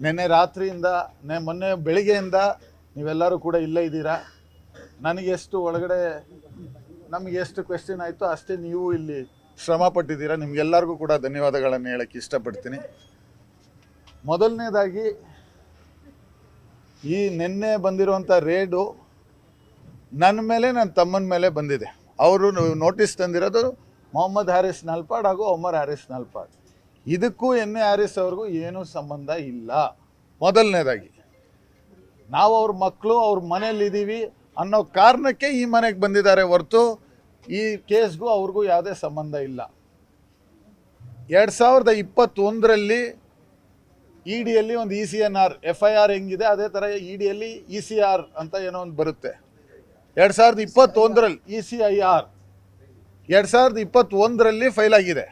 ನಿನ್ನೆ ರಾತ್ರಿಯಿಂದ ಮೊನ್ನೆ ಬೆಳಿಗ್ಗೆಯಿಂದ ನೀವೆಲ್ಲರೂ ಕೂಡ ಇಲ್ಲೇ ಇದ್ದೀರಾ. ನನಗೆ ಎಷ್ಟು ಒಳಗಡೆ ನಮಗೆ ಎಷ್ಟು ಕ್ವೆಶ್ಚನ್ ಆಯಿತು ಅಷ್ಟೇ ನೀವು ಇಲ್ಲಿ ಶ್ರಮ ಪಟ್ಟಿದ್ದೀರಾ. ನಿಮಗೆಲ್ಲರಿಗೂ ಕೂಡ ಧನ್ಯವಾದಗಳನ್ನು ಹೇಳೋಕ್ಕೆ ಇಷ್ಟಪಡ್ತೀನಿ. ಮೊದಲನೇದಾಗಿ ಈ ನಿನ್ನೆ ಬಂದಿರುವಂಥ ರೇಡು ನನ್ನ ಮೇಲೆ ನನ್ನ ತಮ್ಮನ ಮೇಲೆ ಬಂದಿದೆ. ಅವರು ನೋಟಿಸ್ ತಂದಿರೋದು ಮೊಹಮ್ಮದ್ ಹ್ಯಾರಿಸ್ ನಲ್ಪಾಡ್ ಹಾಗೂ ಒಮರ್ ಹ್ಯಾರಿಸ್ ನಲ್ಪಾಡ್. ಇದಕ್ಕೂ ಎನ್ ಎ ಹ್ಯಾರಿಸ್ ಅವ್ರಿಗೂ ಏನೂ ಸಂಬಂಧ ಇಲ್ಲ. ಮೊದಲನೇದಾಗಿ ನಾವು ಅವ್ರ ಮಕ್ಕಳು ಅವ್ರ ಮನೇಲಿದ್ದೀವಿ ಅನ್ನೋ ಕಾರಣಕ್ಕೆ ಈ ಮನೆಗೆ ಬಂದಿದ್ದಾರೆ ಹೊರತು ಈ ಕೇಸ್ಗೂ ಅವ್ರಿಗೂ ಯಾವುದೇ ಸಂಬಂಧ ಇಲ್ಲ. 2021ರಲ್ಲಿ ಇ ಡಿಯಲ್ಲಿ ಒಂದು ECNR FIR ಹೆಂಗಿದೆ ಅದೇ ಥರ ಇ ಡಿಯಲ್ಲಿ ECR ಅಂತ ಏನೋ ಒಂದು ಬರುತ್ತೆ. 2021ರಲ್ಲಿ ECIR 2021ರಲ್ಲಿ ಫೈಲ್ ಆಗಿದೆ.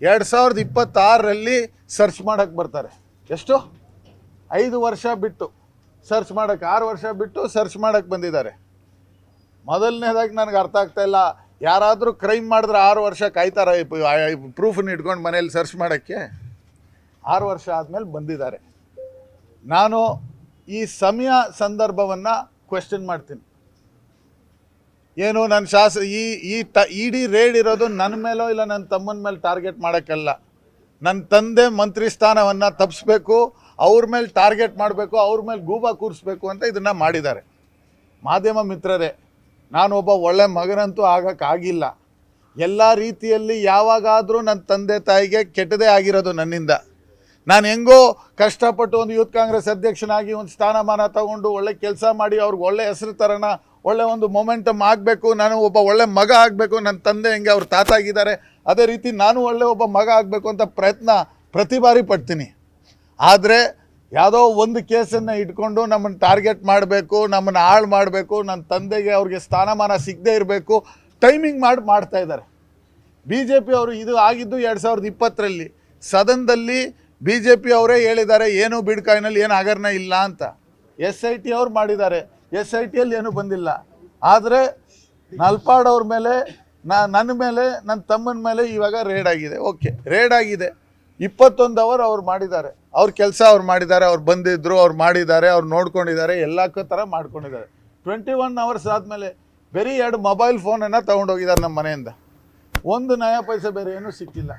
2026ರಲ್ಲಿ ಸರ್ಚ್ ಮಾಡೋಕ್ಕೆ ಬರ್ತಾರೆ. ಎಷ್ಟು 5 ವರ್ಷ ಬಿಟ್ಟು ಸರ್ಚ್ ಮಾಡೋಕ್ಕೆ 6 ವರ್ಷ ಬಿಟ್ಟು ಸರ್ಚ್ ಮಾಡೋಕ್ಕೆ ಬಂದಿದ್ದಾರೆ. ಮೊದಲನೇದಾಗಿ ನನಗೆ ಅರ್ಥ ಆಗ್ತಾ ಇಲ್ಲ, ಯಾರಾದರೂ ಕ್ರೈಮ್ ಮಾಡಿದ್ರೆ 6 ವರ್ಷ ಕಾಯ್ತಾರೆ ಪ್ರೂಫನ್ನು ಇಟ್ಕೊಂಡು ಮನೇಲಿ ಸರ್ಚ್ ಮಾಡೋಕ್ಕೆ? 6 ವರ್ಷ ಆದಮೇಲೆ ಬಂದಿದ್ದಾರೆ. ನಾನು ಈ ಸಮಯ ಸಂದರ್ಭವನ್ನು ಕ್ವೆಶ್ಚನ್ ಮಾಡ್ತೀನಿ. ಏನು ನನ್ನ ಇಡೀ ರೇಡ್ ಇರೋದು ನನ್ನ ಮೇಲೋ ಇಲ್ಲ ನನ್ನ ತಮ್ಮನ ಮೇಲೆ ಟಾರ್ಗೆಟ್ ಮಾಡೋಕ್ಕಲ್ಲ. ನನ್ನ ತಂದೆ ಮಂತ್ರಿ ಸ್ಥಾನವನ್ನು ತಪ್ಪಿಸ್ಬೇಕು, ಅವ್ರ ಮೇಲೆ ಟಾರ್ಗೆಟ್ ಮಾಡಬೇಕು, ಅವ್ರ ಮೇಲೆ ಗೂಬ ಕೂರಿಸ್ಬೇಕು ಅಂತ ಇದನ್ನು ಮಾಡಿದ್ದಾರೆ. ಮಾಧ್ಯಮ ಮಿತ್ರರೇ, ನಾನು ಒಬ್ಬ ಒಳ್ಳೆ ಮಗನಂತೂ ಆಗೋಕ್ಕಾಗಿಲ್ಲ. ಎಲ್ಲ ರೀತಿಯಲ್ಲಿ ಯಾವಾಗಾದರೂ ನನ್ನ ತಂದೆ ತಾಯಿಗೆ ಕೆಟ್ಟದೇ ಆಗಿರೋದು ನನ್ನಿಂದ. ನಾನು ಹೆಂಗೋ ಕಷ್ಟಪಟ್ಟು ಒಂದು ಯೂತ್ ಕಾಂಗ್ರೆಸ್ ಅಧ್ಯಕ್ಷನಾಗಿ ಒಂದು ಸ್ಥಾನಮಾನ ತಗೊಂಡು ಒಳ್ಳೆ ಕೆಲಸ ಮಾಡಿ ಅವ್ರಿಗೆ ಒಳ್ಳೆ ಹೆಸರು ತರೋಣ, ಒಳ್ಳೆ ಒಂದು ಮೊಮೆಂಟಮ್ ಆಗಬೇಕು, ನಾನು ಒಬ್ಬ ಒಳ್ಳೆ ಮಗ ಆಗಬೇಕು. ನನ್ನ ತಂದೆ ಹೆಂಗೆ ಅವ್ರ ತಾತ ಆಗಿದ್ದಾರೆ ಅದೇ ರೀತಿ ನಾನು ಒಳ್ಳೆ ಒಬ್ಬ ಮಗ ಆಗಬೇಕು ಅಂತ ಪ್ರಯತ್ನ ಪ್ರತಿ ಬಾರಿ ಪಡ್ತೀನಿ. ಆದರೆ ಯಾವುದೋ ಒಂದು ಕೇಸನ್ನು ಇಟ್ಕೊಂಡು ನಮ್ಮನ್ನು ಟಾರ್ಗೆಟ್ ಮಾಡಬೇಕು, ನಮ್ಮನ್ನು ಹಾಳು ಮಾಡಬೇಕು, ನನ್ನ ತಂದೆಗೆ ಅವ್ರಿಗೆ ಸ್ಥಾನಮಾನ ಸಿಗದೇ ಇರಬೇಕು, ಟೈಮಿಂಗ್ ಮಾಡ್ತಾ ಇದ್ದಾರೆ. BJP ಅವರು ಇದು ಆಗಿದ್ದು 2020ರಲ್ಲಿ ಸದನದಲ್ಲಿ BJP ಅವರೇ ಹೇಳಿದ್ದಾರೆ ಏನು ಬಿಡ್ಕಾಯಿನಲ್ಲಿ ಏನು ಹಗರಣ ಇಲ್ಲ ಅಂತ. SIT ಅವ್ರು ಮಾಡಿದ್ದಾರೆ, SITಯಲ್ಲಿ ಏನೂ ಬಂದಿಲ್ಲ. ಆದರೆ ನಲ್ಪಾಡ್ ಅವ್ರ ಮೇಲೆ ನನ್ನ ಮೇಲೆ ನನ್ನ ತಮ್ಮನ ಮೇಲೆ ಇವಾಗ ರೇಡ್ ಆಗಿದೆ. ಓಕೆ, ರೇಡ್ ಆಗಿದೆ, 21 ಅವರ್ ಅವ್ರು ಮಾಡಿದ್ದಾರೆ, ಅವ್ರ ಕೆಲಸ ಅವ್ರು ಮಾಡಿದ್ದಾರೆ, ಅವ್ರು ಬಂದಿದ್ದರು, ಅವ್ರು ಮಾಡಿದ್ದಾರೆ, ಅವ್ರು ನೋಡ್ಕೊಂಡಿದ್ದಾರೆ, ಎಲ್ಲ ಥರ ಮಾಡ್ಕೊಂಡಿದ್ದಾರೆ. 21 ಅವರ್ಸ್ ಆದಮೇಲೆ ಬರೀ 2 ಮೊಬೈಲ್ ಫೋನನ್ನು ತೊಗೊಂಡೋಗಿದ್ದಾರೆ ನಮ್ಮ ಮನೆಯಿಂದ. 1 ನಯ ಪೈಸೆ ಬೇರೆ ಏನೂ ಸಿಕ್ಕಿಲ್ಲ.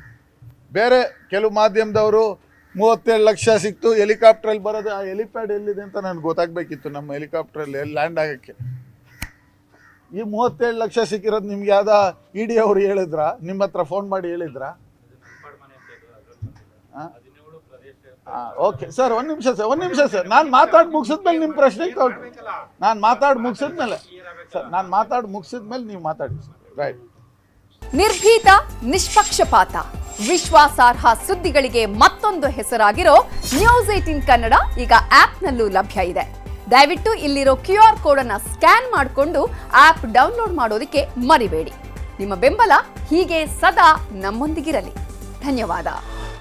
ಬೇರೆ ಕೆಲವು ಮಾಧ್ಯಮದವರು 37 ಲಕ್ಷ ಸಿಕ್ತು ಹೆಲಿಕಾಪ್ಟ್ರಲ್ಲಿ ಬರೋದು. ಆ ಹೆಲಿಪ್ಯಾಡ್ ಎಲ್ಲಿದೆ ಅಂತ ನನಗೆ ಗೊತ್ತಾಗಬೇಕಿತ್ತು, ನಮ್ಮ ಹೆಲಿಕಾಪ್ಟ್ರಲ್ಲಿ ಎಲ್ಲಿ ಲ್ಯಾಂಡ್ ಆಗೋಕ್ಕೆ. ಈ 37 ಲಕ್ಷ ಸಿಕ್ಕಿರೋದು ನಿಮ್ಗೆ ಯಾವುದೋ ED ಅವರು ಹೇಳಿದ್ರಾ? ನಿಮ್ಮ ಹತ್ರ ಫೋನ್ ಮಾಡಿ ಹೇಳಿದ್ರಾ? ಓಕೆ ಸರ್, ಒಂದು ನಿಮಿಷ ಸರ್, ನಾನು ಮಾತಾಡಿ ಮುಗಿಸಿದ್ಮೇಲೆ ನಿಮ್ಮ ಪ್ರಶ್ನೆ ಕೇಳ್ರಿ. ನಾನು ಮಾತಾಡಿ ಮುಗಿಸಿದ್ಮೇಲೆ ನೀವು ಮಾತಾಡಿ. ರೈಟ್. ನಿರ್ಭೀತ, ನಿಷ್ಪಕ್ಷಪಾತ, ವಿಶ್ವಾಸಾರ್ಹ ಸುದ್ದಿಗಳಿಗೆ ಮತ್ತೊಂದು ಹೆಸರಾಗಿರೋ ನ್ಯೂಸ್ 18 ಕನ್ನಡ ಈಗ ಆಪ್ನಲ್ಲೂ ಲಭ್ಯ ಇದೆ. ದಯವಿಟ್ಟು ಇಲ್ಲಿರೋ QR ಕೋಡ್ ಅನ್ನು ಸ್ಕ್ಯಾನ್ ಮಾಡಿಕೊಂಡು ಆಪ್ ಡೌನ್ಲೋಡ್ ಮಾಡೋದಕ್ಕೆ ಮರಿಬೇಡಿ. ನಿಮ್ಮ ಬೆಂಬಲ ಹೀಗೆ ಸದಾ ನಮ್ಮೊಂದಿಗಿರಲಿ. ಧನ್ಯವಾದ.